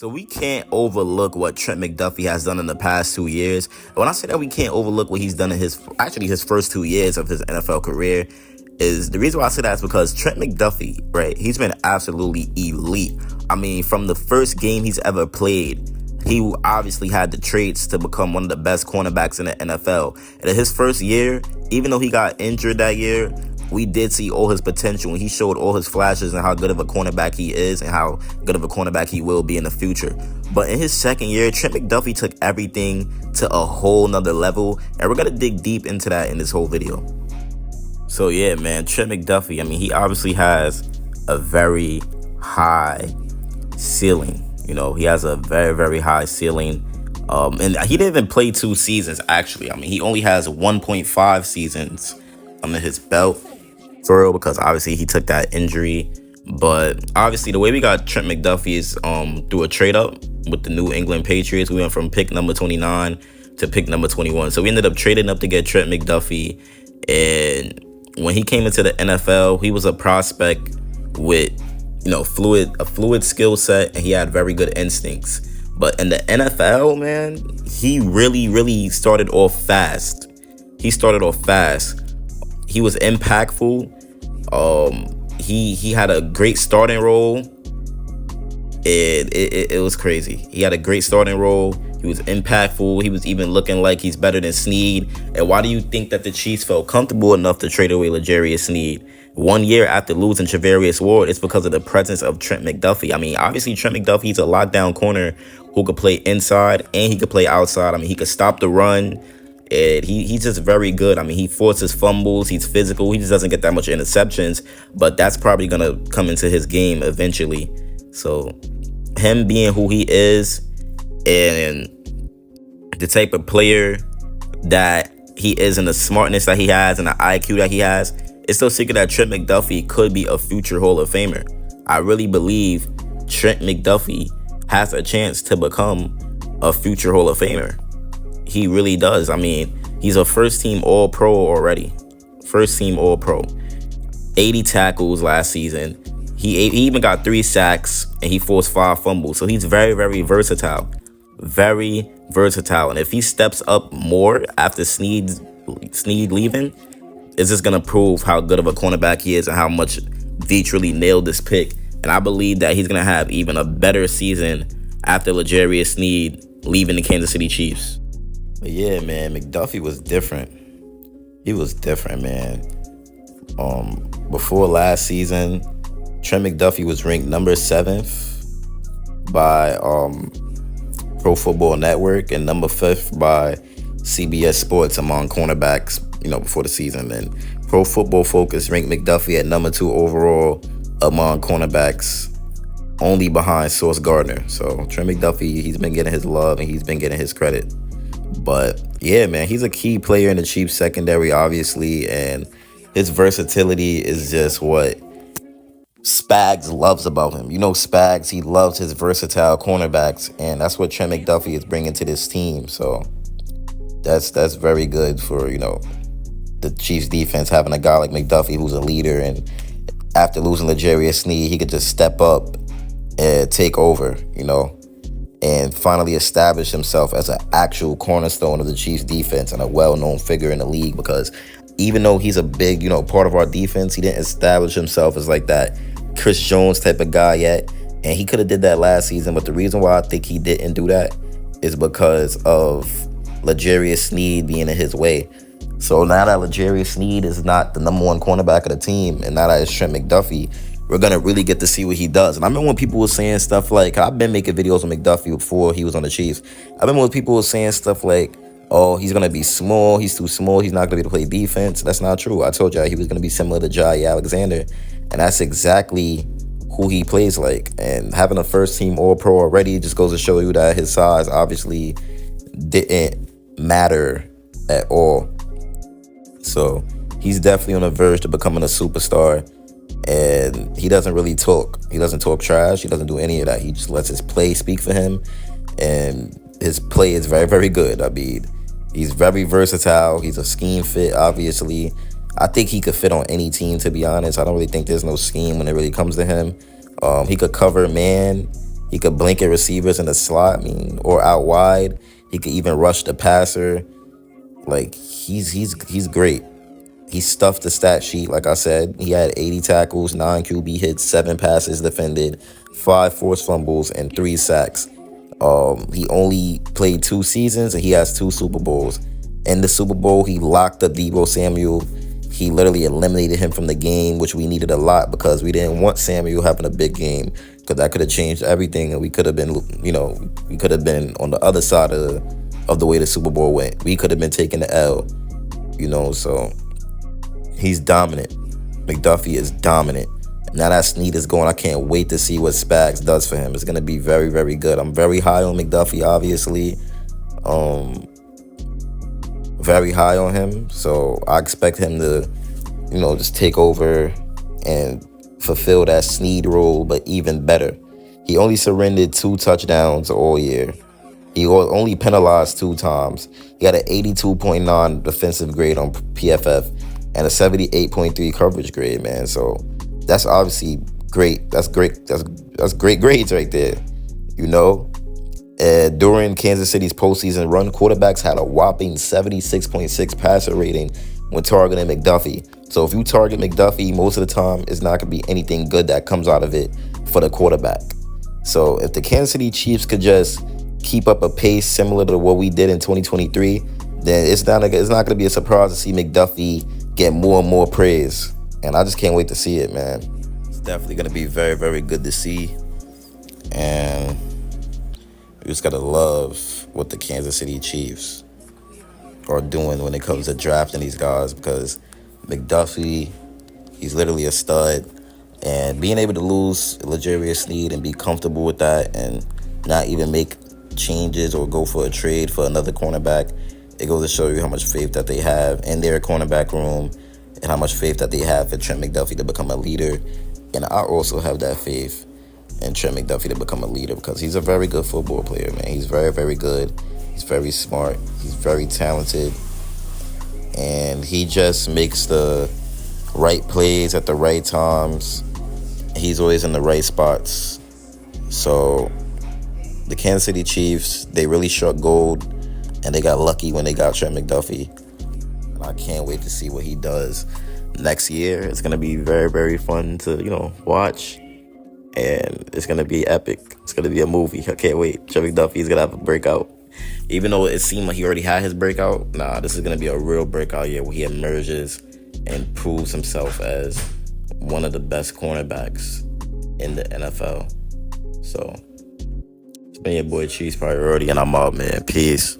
So we can't overlook what Trent McDuffie has done in the past 2 years. When I say that we can't overlook what he's done in his first 2 years of his NFL career, is the reason why I say that is because Trent McDuffie, right? He's been absolutely elite. I mean, from the first game he's ever played, he obviously had the traits to become one of the best cornerbacks in the NFL. And in his first year, even though he got injured that year, we did see all his potential, and he showed all his flashes and how good of a cornerback he is and how good of a cornerback he will be in the future. But in his second year, Trent McDuffie took everything to a whole nother level, and we're going to dig deep into that in this whole video. So yeah, man, Trent McDuffie, I mean, he obviously has a very high ceiling. You know, he has a very, very high ceiling. And he didn't even play 2 seasons, actually. I mean, he only has 1.5 seasons under his belt, for real, because obviously he took that injury. But obviously the way we got Trent McDuffie is through a trade up with the New England Patriots. We went from pick number 29 to pick number 21. So we ended up trading up to get Trent McDuffie. And when he came into the NFL, he was a prospect with, you know, a fluid skill set, and he had very good instincts. But in the NFL, man, he really started off fast. He was impactful. He had a great starting role. It was crazy. He had a great starting role. He was impactful. He was even looking like he's better than Snead. And why do you think that the Chiefs felt comfortable enough to trade away L'Jarius Snead 1 year after losing Charvarius Ward? It's because of the presence of Trent McDuffie. I mean, obviously Trent McDuffie's a lockdown corner who could play inside and he could play outside. I mean, he could stop the run. And he's just very good. I mean, he forces fumbles. He's physical. He just doesn't get that much interceptions. But that's probably going to come into his game eventually. So him being who he is and the type of player that he is and the smartness that he has and the IQ that he has, it's no secret that Trent McDuffie could be a future Hall of Famer. I really believe Trent McDuffie has a chance to become a future Hall of Famer. He really does. I mean, he's a first-team All-Pro already. First-team All-Pro. 80 tackles last season. He even got 3 sacks, and he forced 5 fumbles. So he's very, very versatile. Very versatile. And if he steps up more after Snead leaving, it's just going to prove how good of a cornerback he is and how much Veach really nailed this pick. And I believe that he's going to have even a better season after L'Jarius Snead leaving the Kansas City Chiefs. But yeah, man, McDuffie was different. He was different, man. Before last season, Trent McDuffie was ranked number 7th by Pro Football Network and number 5th by CBS Sports among cornerbacks, you know, before the season. And Pro Football Focus ranked McDuffie at number 2 overall among cornerbacks, only behind Sauce Gardner. So Trent McDuffie, he's been getting his love and he's been getting his credit. But yeah, man, he's a key player in the Chiefs secondary, obviously, and his versatility is just what Spags loves about him. You know, Spags, he loves his versatile cornerbacks, and that's what Trent McDuffie is bringing to this team. So that's very good for, you know, the Chiefs defense, having a guy like McDuffie who's a leader, and after losing L'Jarius Snead, he could just step up and take over, you know, and finally establish himself as an actual cornerstone of the Chiefs defense and a well-known figure in the league. Because even though he's a big, you know, part of our defense, he didn't establish himself as like that Chris Jones type of guy yet. And he could have did that last season, but the reason why I think he didn't do that is because of L'Jarius Snead being in his way. So now that L'Jarius Snead is not the number 1 cornerback of the team, and now that it's Trent McDuffie, we're going to really get to see what he does. And I remember when people were saying stuff like, I've been making videos on McDuffie before he was on the Chiefs. I remember when people were saying stuff like, oh, he's going to be small, he's too small, he's not going to be able to play defense. That's not true. I told y'all he was going to be similar to Jair Alexander. And that's exactly who he plays like. And having a first-team All-Pro already just goes to show you that his size obviously didn't matter at all. So he's definitely on the verge to becoming a superstar. And he doesn't really talk. He doesn't talk trash. He doesn't do any of that. He just lets his play speak for him. And his play is very, very good. I mean, he's very versatile. He's a scheme fit, obviously. I think he could fit on any team, to be honest. I don't really think there's no scheme when it really comes to him. He could cover man. He could blanket receivers in the slot, or out wide. He could even rush the passer. Like he's great. He stuffed the stat sheet. Like I said, he had 80 tackles, 9 QB hits, 7 passes defended, 5 forced fumbles, and 3 sacks. He only played 2 seasons, and he has 2 Super Bowls. In the Super Bowl, he locked up Deebo Samuel. He literally eliminated him from the game, which we needed a lot because we didn't want Samuel having a big game, because that could have changed everything, and we could have been, we could have been on the other side of the way the Super Bowl went. We could have been taking the L, so he's dominant. McDuffie is dominant. Now that Snead is going, I can't wait to see what Spags does for him. It's going to be very, very good. I'm very high on McDuffie, obviously. Very high on him. So I expect him to, just take over and fulfill that Snead role, but even better. He only surrendered 2 touchdowns all year. He only penalized 2 times. He had an 82.9 defensive grade on PFF and a 78.3 coverage grade, man. So that's obviously great. That's great. That's great grades right there. During Kansas City's postseason run, quarterbacks had a whopping 76.6 passer rating when targeting McDuffie. So if you target McDuffie, most of the time, it's not going to be anything good that comes out of it for the quarterback. So if the Kansas City Chiefs could just keep up a pace similar to what we did in 2023, then it's not going to be a surprise to see McDuffie get more and more praise. And I just can't wait to see it, man. It's definitely going to be very, very good to see. And you just got to love what the Kansas City Chiefs are doing when it comes to drafting these guys, because McDuffie, he's literally a stud. And being able to lose L'Jarius Sneed and be comfortable with that and not even make changes or go for a trade for another cornerback, it goes to show you how much faith that they have in their cornerback room and how much faith that they have for Trent McDuffie to become a leader. And I also have that faith in Trent McDuffie to become a leader, because he's a very good football player, man. He's very, very good. He's very smart. He's very talented. And he just makes the right plays at the right times. He's always in the right spots. So the Kansas City Chiefs, they really struck gold, and they got lucky when they got Trent McDuffie. And I can't wait to see what he does next year. It's going to be very, very fun to, watch. And it's going to be epic. It's going to be a movie. I can't wait. Trent McDuffie is going to have a breakout. Even though it seemed like he already had his breakout, this is going to be a real breakout year where he emerges and proves himself as one of the best cornerbacks in the NFL. So, it's been your boy Chiefs Priority, and I'm out, man. Peace.